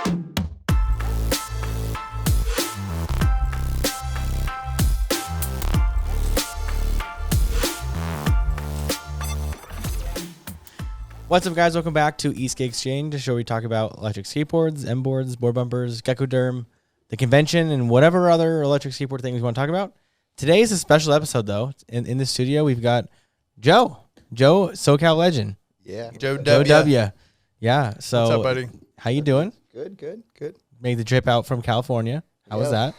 What's up, guys? Welcome back to Esk8Exchange, a show where we talk about electric skateboards, MBoards, board bumpers, gecko derm, the convention, and whatever other electric skateboard things we want to talk about. Today is a special episode, though. In the studio, we've got Joe, Socal Legend. Yeah. Joe W. Yeah. So, what's up, buddy? How you doing? Good. Made the trip out from California. How was that?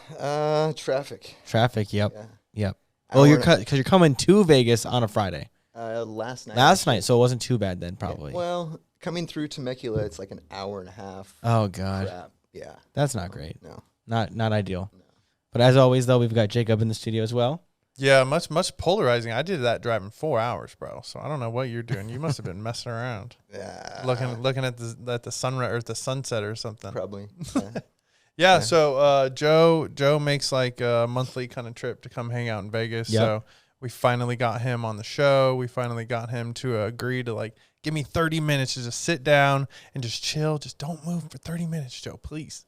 Traffic. Traffic. Yep. Yeah. Yep. Well, because you're coming to Vegas on a Friday. Last night. Last night, so it wasn't too bad then, probably. Yeah. Well, coming through Temecula, it's like an hour and a half. Oh God. Crap. Yeah. That's not great. No. Not ideal. No. But as always, though, we've got Jacob in the studio as well. Yeah, much polarizing. I did that driving 4 hours, bro. So I don't know what you're doing. You must have been messing around, Yeah. looking at the sunrise or the sunset or something. Probably. Yeah. Yeah. So Joe makes like a monthly kind of trip to come hang out in Vegas. Yep. So we finally got him on the show. We finally got him to agree to like give me 30 minutes to just sit down and just chill. Just don't move for 30 minutes, Joe, please.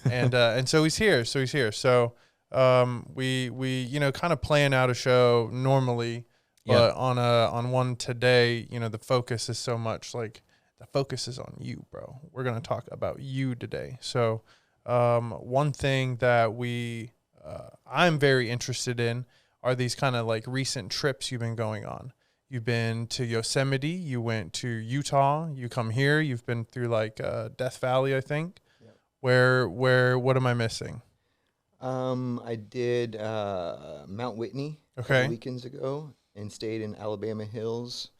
And so he's here. So we kind of plan out a show normally, but on one today, the focus is so much like the focus is on you, bro. We're going to talk about you today. So one thing that I'm very interested in are these kind of like recent trips you've been going on. You've been to Yosemite, you went to Utah, you come here, you've been through like Death Valley, I think. Yep. What am I missing? I did Mount Whitney a couple weekends ago and stayed in Alabama Hills.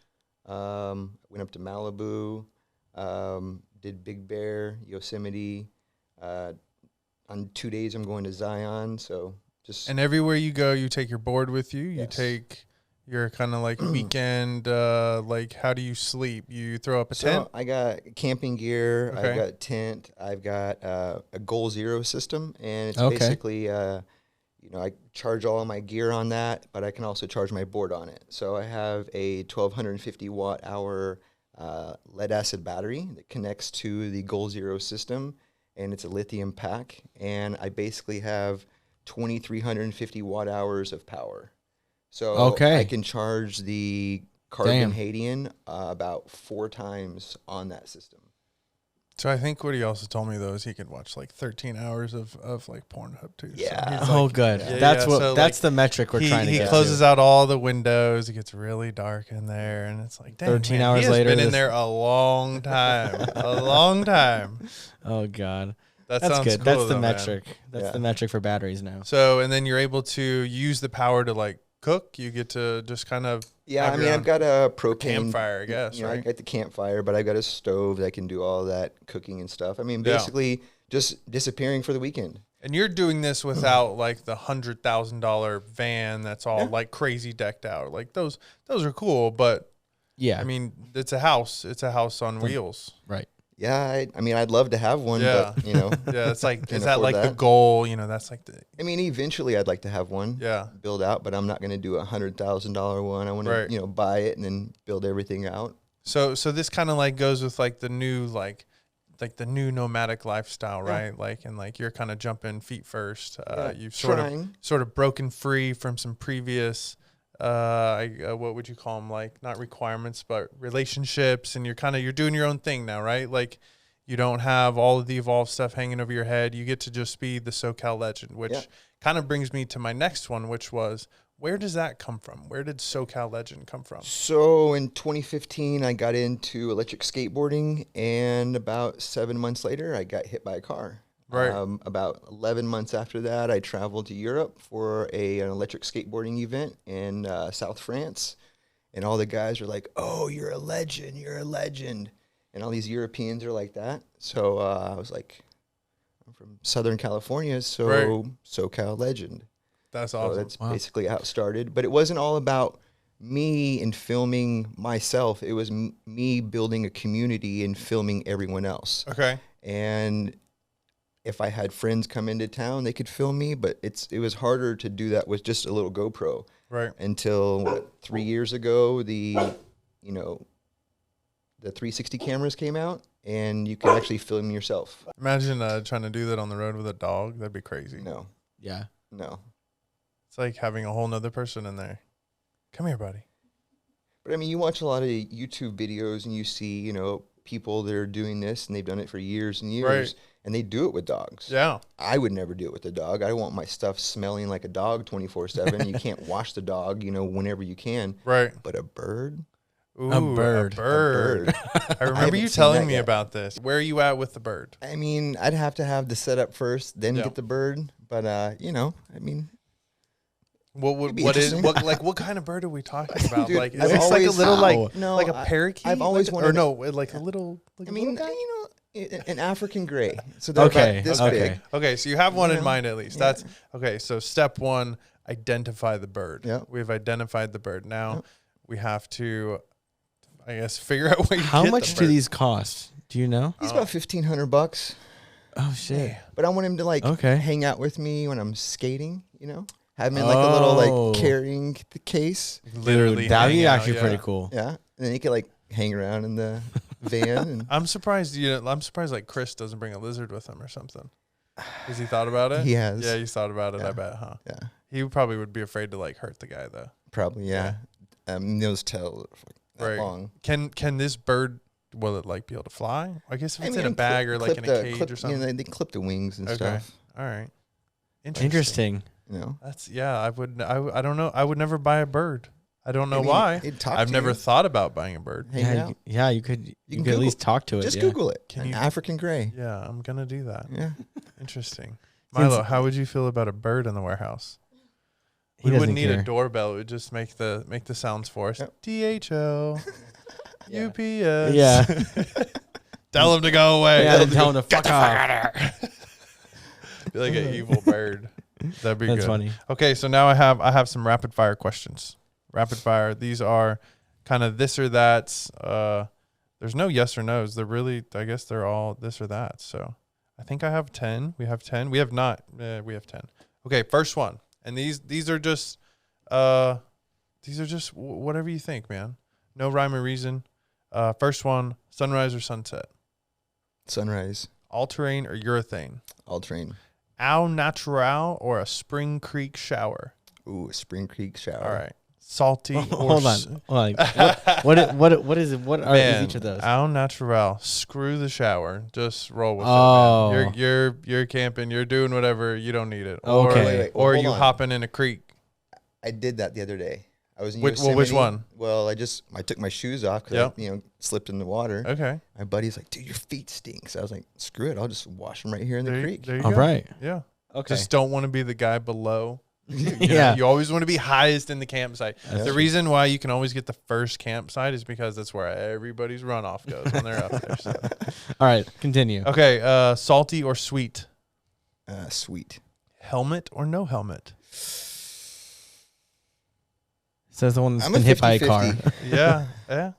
Went up to Malibu, did Big Bear, Yosemite. On 2 days, I'm going to Zion. So and everywhere you go, you take your board with you. Yes. You take your kind of like weekend. Like, how do you sleep? You throw up a tent. I got camping gear. Okay. I've got tent. I've got a Goal Zero system, and it's basically, I charge all of my gear on that, but I can also charge my board on it. So I have a 1,250 watt hour lead acid battery that connects to the Goal Zero system, and it's a lithium pack, and I basically have 2,350 watt hours of power. So I can charge the carbon Hadian about 4 times on that system. So I think what he also told me, though, is he could watch like 13 hours of like Pornhub too. Yeah. So Good. Yeah. That's the metric we're trying to get. He closes out all the windows. It gets really dark in there, and it's like, dang, 13 man, hours he has later. Been in there a long time. A long time. Oh God. That's good. Cool, That's the though, metric. Man. That's the metric for batteries now. So, and then you're able to use the power to like cook. You get to just kind of I've got a propane campfire, I guess. I got the campfire, but I've got a stove that can do all that cooking and stuff. I mean, basically just disappearing for the weekend. And you're doing this without like the $100,000 van that's all like crazy decked out. Like those are cool, but I mean, it's a house. It's a house on wheels. Right. Yeah, I mean, I'd love to have one, but, it's like, is that like the goal? That's like I mean, eventually I'd like to have one build out, but I'm not going to do $100,000 one. I want to, buy it and then build everything out. So this kind of like goes with like the new, like the new nomadic lifestyle, right? Like, and like you're kind of jumping feet first. You've sort of broken free from some previous, what would you call them? Like not requirements, but relationships, and you're doing your own thing now, right? Like you don't have all of the evolved stuff hanging over your head. You get to just be the Socal Legend, which kind of brings me to my next one, which was, where does that come from? Where did Socal Legend come from? So in 2015, I got into electric skateboarding, and about 7 months later, I got hit by a car. Right. About 11 months after that, I traveled to Europe for an electric skateboarding event in South France. And all the guys were like, "Oh, you're a legend, you're a legend." And all these Europeans are like that. So I was like, I'm from Southern California, so Socal Legend. That's awesome. So that's basically how it started. But it wasn't all about me and filming myself. It was me building a community and filming everyone else. Okay. And if I had friends come into town, they could film me, but it was harder to do that with just a little GoPro. Right. Until 3 years ago, the the 360 cameras came out, and you can actually film yourself. Imagine trying to do that on the road with a dog. That'd be crazy. No. Yeah. No. It's like having a whole nother person in there. Come here, buddy. But I mean, you watch a lot of YouTube videos and you see, you know, people that are doing this and they've done it for years and years, Right. and they do it with dogs. Yeah. I would never do it with a dog. I want my stuff smelling like a dog 24/7. You can't wash the dog, you know, whenever you can. Right. But a bird? Ooh, A bird. A bird. I remember you telling me about this. Where are you at with the bird? I mean, I'd have to have the setup first, then Yeah. get the bird. But, you know, I mean, what kind of bird are we talking about? Dude, like, is I've this like a always- little No, like a parakeet? I've always like, wanted or no, like a little. Like I a mean, little guy? you know, an African gray. So they're Okay, about this okay. big. Okay, so you have one in Yeah. mind at least. Yeah. That's okay. So step one, identify the bird. Yeah. We've identified the bird. Now we have to, I guess, figure out where you How get much the do bird. these cost? Do you know? He's about $1,500. Oh shit. But I want him to like Okay. hang out with me when I'm skating, you know? Have him in like a little Oh. like carrying the case. Literally, Dude, that'd be hang out, actually yeah. pretty cool. Yeah. And then he could like hang around in the van and I'm surprised. I'm surprised like Chris doesn't bring a lizard with him or something. Has he thought about it? He has. Yeah, he's thought about it. Yeah. I bet, huh? yeah, He probably would be afraid to like hurt the guy though. probably yeah. Nose tail that Right. long. Can this bird? Will it like be able to fly? I guess if it's in a and bag or like clip in a cage clip, or something. You know, they clip the wings and Okay. stuff. All right. Interesting. You know, That's I don't know. I would never buy a bird. I don't know I mean, why. it'd talk I've to never you. thot about buying a bird. Hang Yeah, out. you could can at least Google- talk to it. Just yeah. Google it. Can An you- African gray. Yeah, I'm gonna do that. Yeah. Interesting. Since- Milo, how would you feel about a bird in the warehouse? He We doesn't wouldn't need care. a doorbell. It would just make the sounds for us. Yep. DHL, Yeah. UPS. Yeah. Tell him to go away. Yeah, then tell him to fuck off. Be like an evil bird. That'd be That's good. funny. Okay, so now I have some rapid fire questions. Rapid fire. These are kind of this or that. There's no yes or no's. They're really, I guess they're all this or that. So I think I have 10. We have 10. We have not. We have 10. Okay, first one. And these are just whatever you think, man. No rhyme or reason. First one, sunrise or sunset? Sunrise. All-terrain or urethane? All terrain. Au natural or a Spring Creek shower? Ooh, Spring Creek shower. All right. Salty or Hold on. What is it? What are Man, each of those? Au natural. Screw the shower. Just roll with Oh. it, man. You're camping. You're doing whatever. You don't need it. Or, Okay. Wait, or hold you on. hopping in a creek. I did that the other day. I was in Which Yosemite. one? Well, I took my shoes off because Yep. I slipped in the water. Okay. My buddy's like, "Dude, your feet stink." So I was like, "Screw it, I'll just wash them right here in the There, creek." there you All go. right. Yeah. Okay. Just don't want to be the guy below. You know, Yeah. you always want to be highest in the campsite. That's The true. reason why you can always get the first campsite is because that's where everybody's runoff goes when they're up there. So. All right. Continue. Okay. Salty or sweet? Sweet. Helmet or no helmet? Says the one that's I'm been a hit by a car. 50-50. Yeah. Yeah.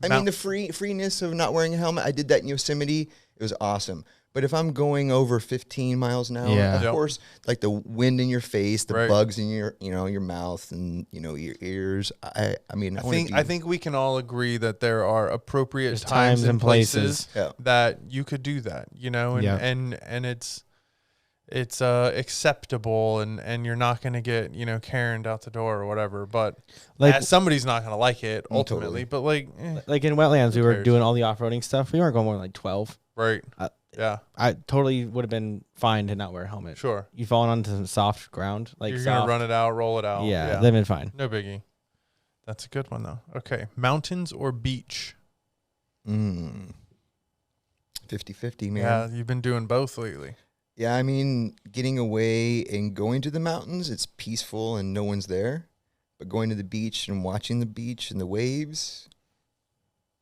I mean, the freeness of not wearing a helmet. I did that in Yosemite. It was awesome. But if I'm going over 15 miles an hour, Yeah. of Yep. course, like the wind in your face, the Right. bugs in your, your mouth and your ears. I mean, I think we can all agree that there are appropriate There's times and places Yeah. that you could do that, and Yeah. and it's acceptable and you're not going to get, Karen'd out the door or whatever, but Like somebody's not going to like it Totally. ultimately, but like in wetlands, we Who were cares? doing all the off-roading stuff. We weren't going more than like 12. right. Yeah, I totally would have been fine to not wear a helmet. sure. You falling onto some soft ground, like You're soft. going to run it out, roll it out. Yeah, they've been fine. No biggie. That's a good one though. Okay. Mountains or beach? 50-50, man. Yeah. You've been doing both lately. Yeah, I mean, getting away and going to the mountains, it's peaceful and no one's there. But going to the beach and watching the beach and the waves,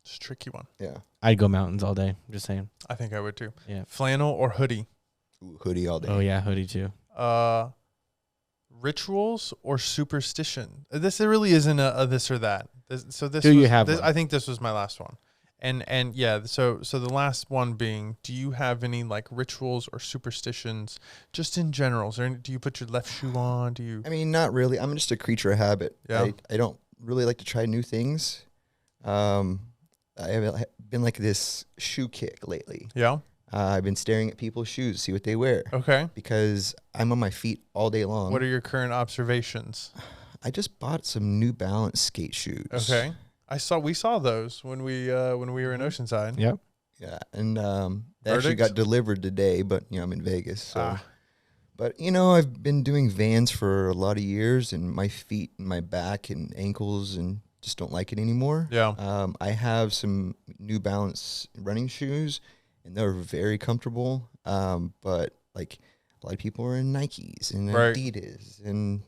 It's a tricky one. yeah. I'd go mountains all day. I'm just saying. I think I would too. Yeah. Flannel or hoodie? Ooh, hoodie all day. Oh yeah, hoodie too. Rituals or superstition? This really isn't a this or that. You have one? I think this was my last one. And yeah, so the last one being, do you have any like rituals or superstitions just in general? Is there any, do you put your left shoe on? Do you? I mean, not really. I'm just a creature of habit. Yeah. I don't really like to try new things. I I've been like this shoe kick lately. Yeah. I've been staring at people's shoes, see what they wear. Okay. Because I'm on my feet all day long. What are your current observations? I just bought some New Balance skate shoes. Okay. We saw those when we were in Oceanside. Yep. Yeah, and they actually got delivered today, but I'm in Vegas, so. But I've been doing Vans for a lot of years, and my feet and my back and ankles and just don't like it anymore. Yeah. I have some New Balance running shoes, and they're very comfortable. But like a lot of people are in Nikes and Adidas, and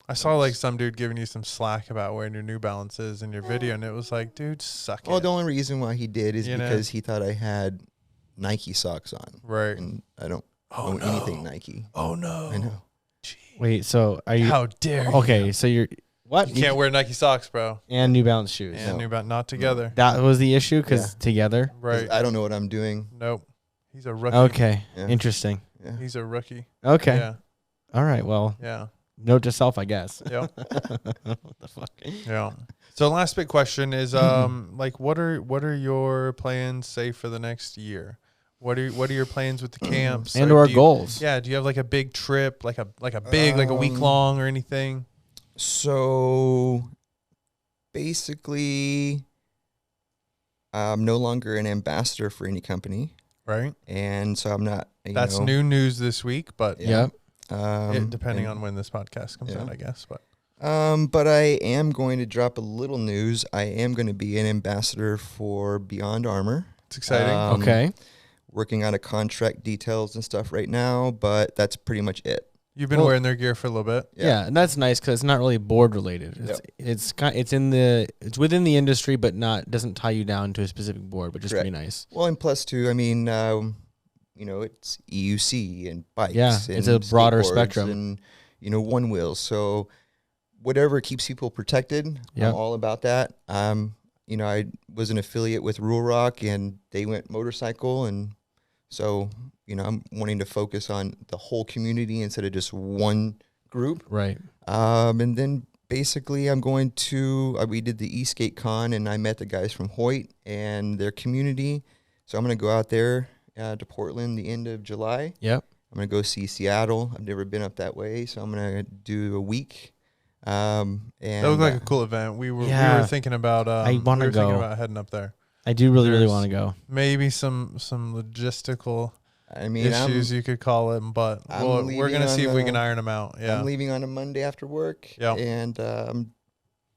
I saw like some dude giving you some slack about wearing your New Balances in your video, and it was like, dude, suck it. Well, the only reason why he did is because he thought I had Nike socks on. Right. And I don't own anything Nike. Oh, no. I know. Gee. Wait, so are you? How dare you? Okay, so you're what? You can't wear Nike socks, bro. And New Balance shoes. And New Balance, not together. That was the issue, because together. Right. I don't know what I'm doing. Nope. He's a rookie. Okay, Yeah. interesting. Yeah. He's a rookie. Okay. Yeah. All right, well, Yeah. note to self, I guess. Yeah. What the fuck? Yeah. So last big question is like what are your plans, say, for the next year? What are your plans with the camps And or goals? Yeah, do you have like a big trip, like a big like a week long or anything? So basically, I'm no longer an ambassador for any company, Right? and so I'm not. That's new news this week, but Yep. depending on when this podcast comes out, I guess. But I am going to drop a little news. I am going to be an ambassador for Beyond Armor. It's exciting. Okay. Working on a contract details and stuff right now, but that's pretty much it. You've been wearing their gear for a little bit. Yeah, and that's nice because it's not really board related. It's it's within the industry, but doesn't tie you down to a specific board, which is pretty nice. Well, and plus too, I mean, it's EUC and bikes. Yeah, and it's a broader skateboards spectrum. And one wheels. So whatever keeps people protected, I'm all about that. I was an affiliate with Rule Rock, and they went motorcycle, and so I'm wanting to focus on the whole community instead of just one group. Right. And then basically I'm going to, we did the Esk8Con, and I met the guys from Hoyt and their community. So I'm going to go out there to Portland the end of July. Yep. I'm going to go see Seattle. I've never been up that way, so I'm going to do a week. And that looked like a cool event. We were thinking about I want to go. Thinking about heading up there. I do really want to go. Maybe some logistical issues you could call it, but we're gonna see if we can iron them out. Yeah, I'm leaving on a Monday after work. Yeah, and I'm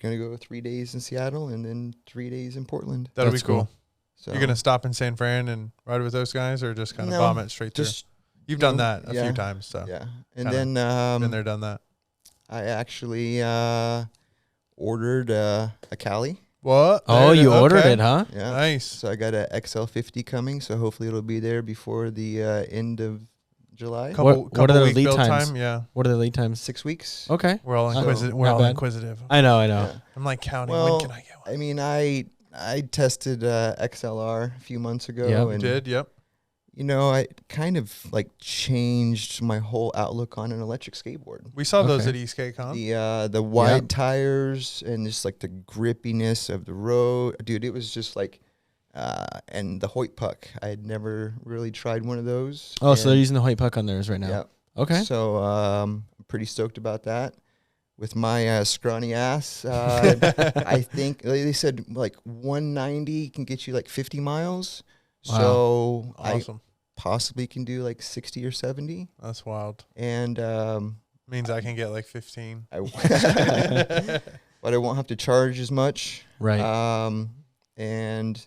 gonna go 3 days in Seattle and then 3 days in Portland. That'll be cool. So you're gonna stop in San Fran and ride with those guys, or just kind of bomb it straight through? You've done that a few times, so yeah. And then been there, done that. I actually ordered a Cali. What? Oh, you ordered it, huh? Yeah. Nice. So I got a XL50 coming, so hopefully it'll be there before the end of July. What are the lead times? Time? Yeah. What are the lead times? 6 weeks. Okay. We're all inquisitive. I know. Yeah. I'm like counting. Well, when can I get one? I mean, I tested XLR a few months ago. Yep. And You did? Yep. I kind of like changed my whole outlook on an electric skateboard. We saw those at Esk8Con. The wide tires and just like the grippiness of the road, dude. It was just like, and the Hoyt puck. I had never really tried one of those. Oh, so they're using the Hoyt puck on theirs right now. Yeah. Okay. So I'm pretty stoked about that. With my scrawny ass, I think they said like 190 can get you like 50 miles. Wow. So Awesome. I possibly can do like 60 or 70. That's wild. And means I can get like 15. But I won't have to charge as much. Right. And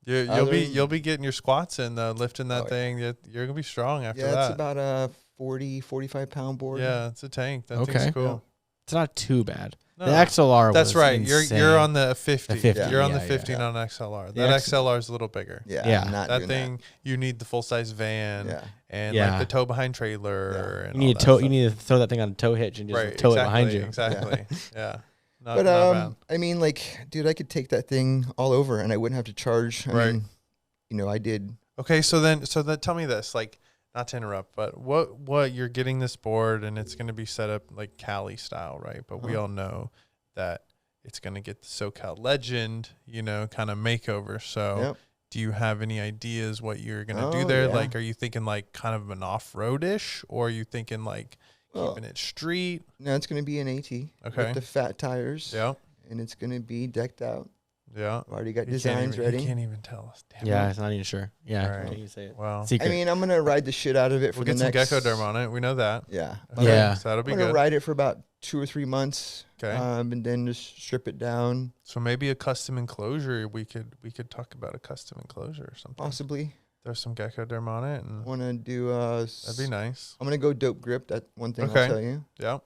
you'll be getting your squats and lifting that thing. You're gonna be strong after that. Yeah, it's about a 45 pound board. Yeah, it's a tank. That thing's cool. Yeah. It's not too bad. No. The XLR. That's was right. insane. You're on the 50. The 50, You're on the yeah, 50 yeah. on XLR. That XLR is a little bigger. Yeah. I'm not That doing thing, you need the full size van and Yeah. like the tow behind trailer. You And need all to that tow. stuff. You need to throw that thing on a tow hitch and just Right, tow it behind you. Exactly. Yeah. Not But bad. I mean, like, dude, I could take that thing all over and I wouldn't have to charge. I mean, I did. Okay, so then tell me this, like, not to interrupt, but what you're getting this board and it's going to be set up like Cali style, right? But we all know that it's going to get the Socal Legend, kind of makeover. So do you have any ideas what you're going to do there? Yeah. Like, are you thinking like kind of an off-road-ish, or are you thinking like keeping it street? No, it's going to be an AT with the fat tires. Yeah. And it's going to be decked out. Yeah. I've already got designs ready. You can't even tell us. Damn it's not even sure. Yeah. Right. Can't even say it. Well, Secret. I mean, I'm going to ride the shit out of it for we'll the get next... some Gecko Derm on it. We know that. Yeah. Yeah. So that'll be I'm good. going to ride it for about 2 or 3 months. Okay. And then just strip it down. So maybe a custom enclosure. We could talk about a custom enclosure or something. Possibly. There's some Gecko Derm on it. And I want to do... that'd be nice. I'm going to go dope grip. That's one thing I'll tell you. Yeah.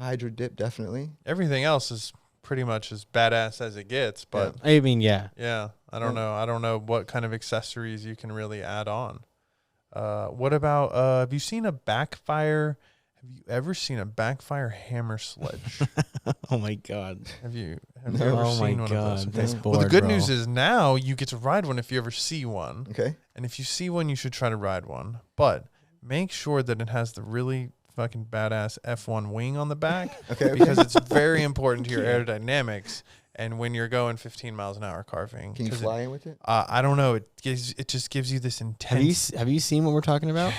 Hydro dip, definitely. Everything else is pretty much as badass as it gets, but I mean, yeah. I don't know. I don't know what kind of accessories you can really add on. What about have you seen a backfire? Have you ever seen a backfire hammer sledge? Oh my god. Have you ever seen one of those? This board, Well, the good news is now you get to ride one if you ever see one. Okay. And if you see one, you should try to ride one. But make sure that it has the really fucking badass F1 wing on the back. Okay. Because it's very important to your aerodynamics. And when you're going 15 miles an hour carving, Can you fly in with it? I don't know. It just gives you this intense. Have you seen what we're talking about?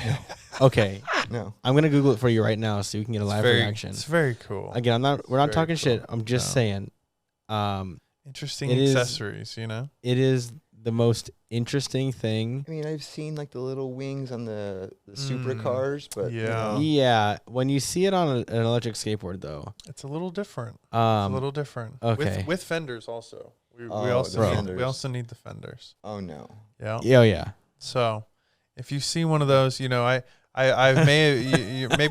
Okay. No. I'm gonna Google it for you right now so you can get a live reaction. It's very cool. Again, we're not talking cool. shit. I'm just saying. Interesting it accessories, It is the most interesting thing. I mean, I've seen like the little wings on the supercars, but yeah. When you see it on an electric skateboard, though, it's a little different. It's a little different. Okay. With fenders also. We fenders. also need the fenders. Oh no. Yeah. Oh yeah. So, if you see one of those, maybe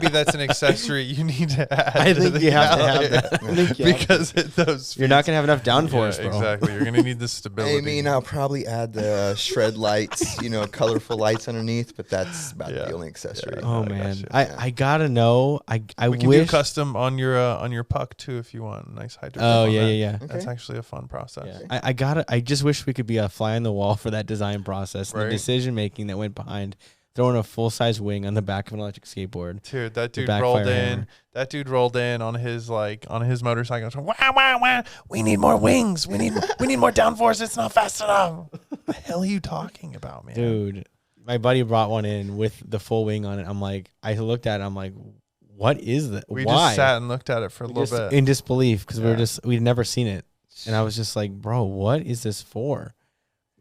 that's an accessory you need to add. I think you have to have that because those you're not gonna have enough downforce, bro. Exactly. You're gonna need the stability. I mean, I'll probably add the shred lights, colorful lights underneath, but that's about the only accessory. Oh man, I gotta know. I we can do custom on your puck too if you want. Nice hydro. Oh yeah. Okay. That's actually a fun process. Yeah. I just wish we could be a fly on the wall for that design process, and the decision making that went behind throwing a full size wing on the back of an electric skateboard. Dude, that dude rolled in. Hammer. That dude rolled in on his motorcycle. Wow! We need more wings. We need more downforce. It's not fast enough. What the hell are you talking about, man? Dude, my buddy brought one in with the full wing on it. I'm like, I looked at it. I'm like, what is that? We Why? just sat and looked at it for a little bit in disbelief because we'd never seen it, and I was just like, bro, what is this for?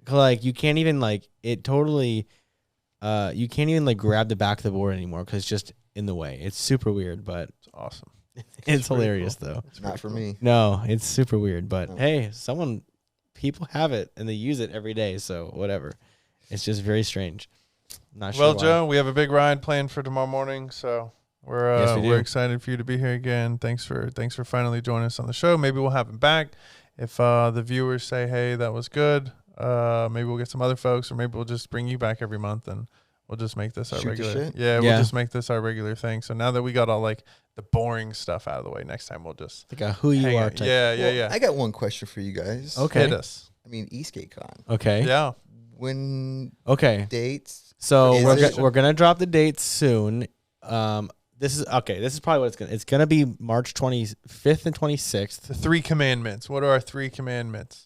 Like, you can't even it totally. You can't even grab the back of the board anymore because it's just in the way. It's super weird, but it's awesome. It's hilarious though. It's not for me. No, it's super weird, but hey, people have it and they use it every day, so whatever. It's just very strange. Not sure. Well, why. Joe, we have a big ride planned for tomorrow morning, so we're excited for you to be here again. Thanks for finally joining us on the show. Maybe we'll have him back if the viewers say, hey, that was good. Maybe we'll get some other folks, or maybe we'll just bring you back every month and we'll just make this our regular. We'll just make this our regular thing. So now that we got all the boring stuff out of the way, next time we'll just a who you are type. Yeah. I got one question for you guys. Okay. Hit us. I mean, Esk8Con. Okay. Yeah. When So dates? we're gonna drop the dates soon. This is probably what it's gonna be March 25th and 26th. The 3 commandments. What are our 3 commandments?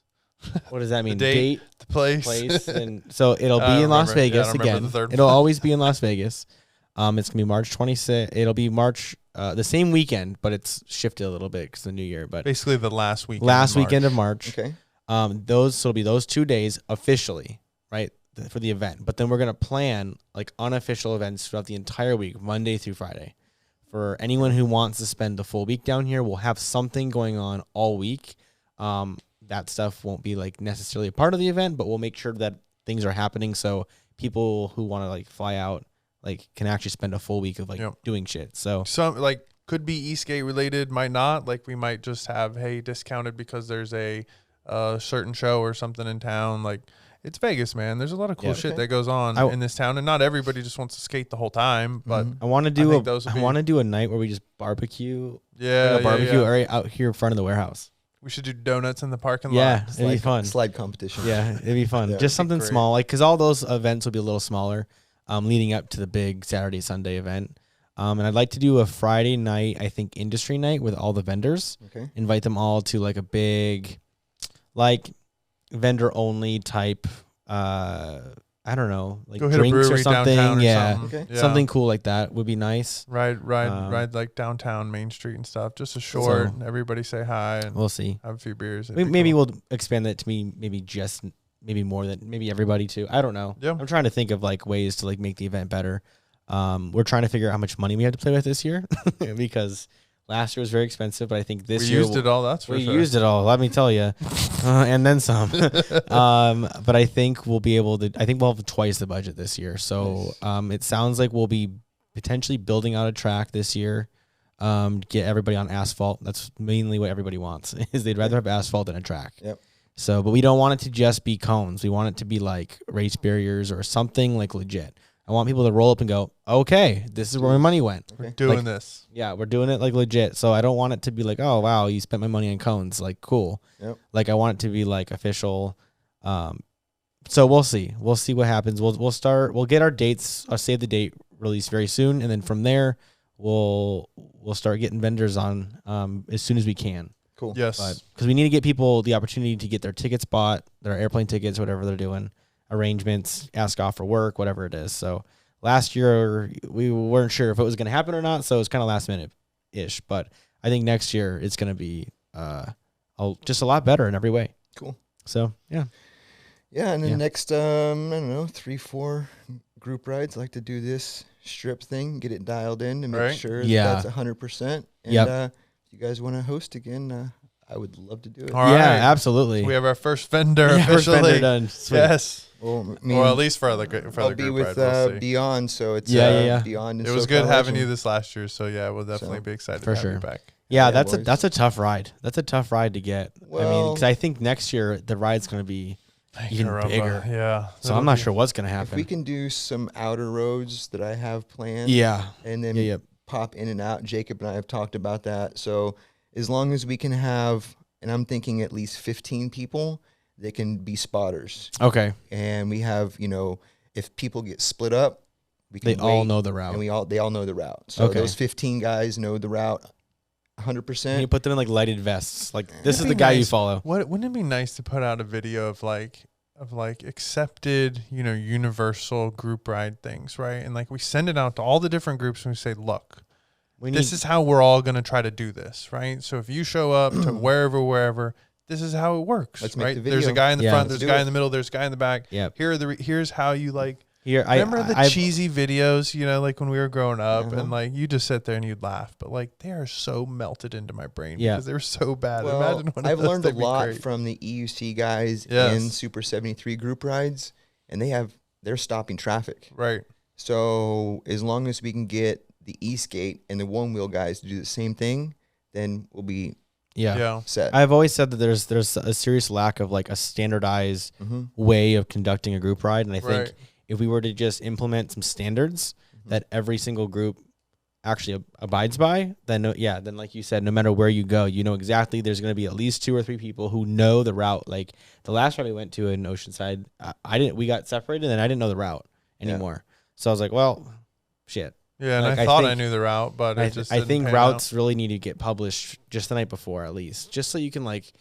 What does that mean? The date, the place, and so it'll be in Las Vegas again. It'll always be in Las Vegas. It's gonna be March 26th. It'll be March the same weekend, but it's shifted a little bit because the new year. But basically the last weekend. Weekend of March. Okay. It'll be those 2 days officially, right, for the event. But then we're gonna plan unofficial events throughout the entire week, Monday through Friday. For anyone who wants to spend the full week down here, we'll have something going on all week. That stuff won't be necessarily a part of the event, but we'll make sure that things are happening so people who want to fly out can actually spend a full week of doing shit. So some could be e-skate related, might not. We might just have discounted because there's a certain show or something in town. It's Vegas, man. There's a lot of cool shit that goes on in this town, and not everybody just wants to skate the whole time. But I want to do a night where we just barbecue. Yeah, a barbecue area out here in front of the warehouse. We should do donuts in the parking lot. Yeah, it'd be fun. Slide competition. Yeah, it'd be fun. Just something small, because all those events will be a little smaller, leading up to the big Saturday, Sunday event. And I'd like to do a Friday night, I think, industry night with all the vendors. Okay. Invite them all to like a big, like vendor only type. I don't know, like Go hit drinks a brewery or something. downtown or Yeah. something. Okay. Yeah. Something cool like that would be nice. Ride like downtown Main Street and stuff. Just a short. Everybody say hi and We'll see. have a few beers. Maybe we'll expand that to maybe more than maybe everybody too. I don't know. Yeah. I'm trying to think of like ways to like make the event better. We're trying to figure out how much money we have to play with this year because last year was very expensive, but I think this year we used it all. That's for we sure. used it all. Let me tell you, and then some. But I think we'll be able to. I think we'll have twice the budget this year. So it sounds like we'll be potentially building out a track this year. Get everybody on asphalt. That's mainly what everybody wants. Is they'd rather have asphalt than a track. Yep. So, but we don't want it to just be cones. We want it to be like race barriers or something like legit. I want people to roll up and go, okay, this is where my money went. Okay. Doing this. Yeah, we're doing it like legit. So I don't want it to be like, oh, wow, you spent my money on cones. Like, cool. Yep. Like, I want it to be like official. So we'll see. We'll see what happens. We'll get our dates, I'll save the date release very soon. And then from there, we'll start getting vendors on as soon as we can. Cool. Yes. Because we need to get people the opportunity to get their tickets bought, their airplane tickets, whatever they're doing, arrangements, ask off for work, whatever it is. So last year we weren't sure if it was going to happen or not, so it's kind of last minute ish. But I think next year it's going to be just a lot better in every way. Cool. So yeah. Yeah, and then next, I don't know, 3-4 group rides. Like to do this strip thing, get it dialed in to make sure that's 100%. And if you guys want to host again, I would love to do it. All right. Yeah, absolutely. So we have our first vendor officially. First vendor done. Sweet. Yes. Well, I mean, Or at least for the I'll be group with ride. We'll see. Beyond, so it's Beyond. And It was Socal good having Legend. you this last year, so yeah, we'll definitely be excited For to have sure. you back. Yeah, Yeah, that's a tough ride. That's a tough ride to get. I mean, Well, because I think next year the ride's going to be even Caramba. bigger. Yeah. So I'm not sure what's going to if happen. we can do some outer roads that I have planned, Yeah. and then pop in and out. Jacob and I have talked about that. So as long as we can have, and I'm thinking at least 15 people, they can be spotters. Okay. And we have, if people get split up, we can They all wait, know the route. and they all know the route. So those 15 guys know the route 100%. And you put them in like lighted vests. Like this is That'd the be guy you nice. follow. Wouldn't it be nice to put out a video of accepted, universal group ride things, right? And like we send it out to all the different groups and we say, look, this is how we're all going to try to do this, right? So if you show up to wherever, this is how it works, Let's right? make the video. There's a guy in the front, Let's there's a do guy it. in the middle, there's a guy in the back. Yep. Here's how you Here, remember the I've- cheesy videos, like when we were growing up, Uh-huh. and like you just sit there and you'd laugh, but like they are so melted into my brain Yeah. because they were so bad. Well, Imagine one of I've those, learned a that'd be lot great. from the EUC guys Yes. in Super 73 group rides, and they're stopping traffic. Right. So as long as we can get the Esk8 and the one wheel guys to do the same thing, then we'll be Yeah. set. I've always said that there's a serious lack of like a standardized way of conducting a group ride, and I think Right. if we were to just implement some standards that every single group actually abides by, then like you said, no matter where you go, exactly there's going to be at least 2 or 3 people who know the route. Like the last ride we went to in Oceanside, we got separated and I didn't know the route anymore. So I was like, well, shit. Yeah, and Like, I thought I think- knew the route, but it just I didn't think pan routes really need to get published just the night before at least, just so you can like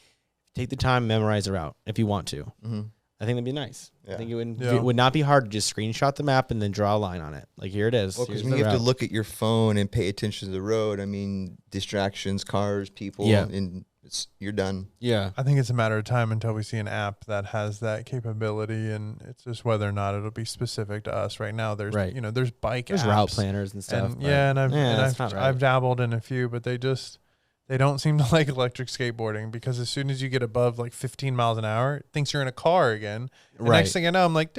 take the time, memorize the route if you want to. Mm-hmm. I think that'd be nice. Yeah. I think it Yeah. would not be hard to just screenshot the map and then draw a line on it. Like here it is. Well, because Here's when the you have to route. look at your phone and pay attention to the road, I mean, distractions, cars, people, Yeah. and you're done. Yeah. I think it's a matter of time until we see an app that has that capability, and it's just whether or not it'll be specific to us. Right now, there's Right. There's bike There's apps, route planners and stuff. and but- and that's not right. I've dabbled in a few, but they don't seem to like electric skateboarding, because as soon as you get above like 15 miles an hour, it thinks you're in a car again. And Right. next thing I know, I'm like,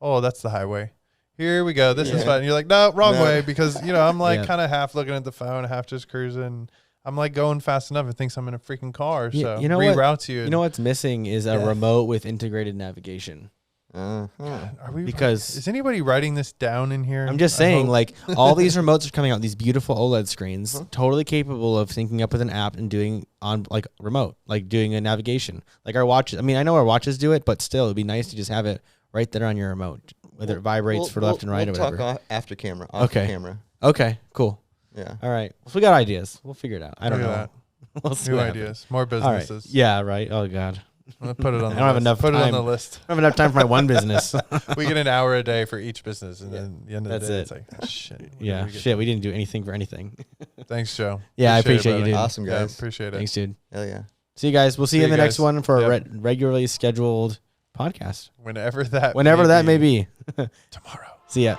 oh, that's the highway. Here we go. This is Yeah. fun. And you're like, no, wrong No. way, because I'm like Yeah. kind of half looking at the phone, half just cruising. I'm like going fast enough. It thinks I'm in a freaking car. Yeah, So you know what? reroutes you. You know what's missing is a Yeah. remote with integrated navigation. Are we, Because- is anybody writing this down in here? I'm just I saying, hope. like all these remotes are coming out, these beautiful OLED screens, totally capable of syncing up with an app and doing on like remote, like doing a navigation. Like our watches. I mean, I know our watches do it, but still, it'd be nice to just have it right there on your remote, whether it vibrates for left and right or whatever. We'll talk after camera. Off Okay. camera. Okay, cool. Yeah. All right. Well, we got ideas. We'll figure it out. I don't know. That. We'll see New what ideas, more happens. All right. businesses. Yeah, right. Oh, God. I'll put it on. I don't have enough Put time. it on the list. I don't have enough time for my one business. We get an hour a day for each business, and then at the end of the day, it's like, oh, shit. Yeah, shit. We didn't do anything for anything. Thanks, Joe. Yeah, I appreciate you, dude. Awesome, guys. Yeah, appreciate it. Thanks, dude. Hell yeah. See you guys. We'll see you in the next guys. one for a regularly scheduled podcast. Whenever that may be. tomorrow. See ya.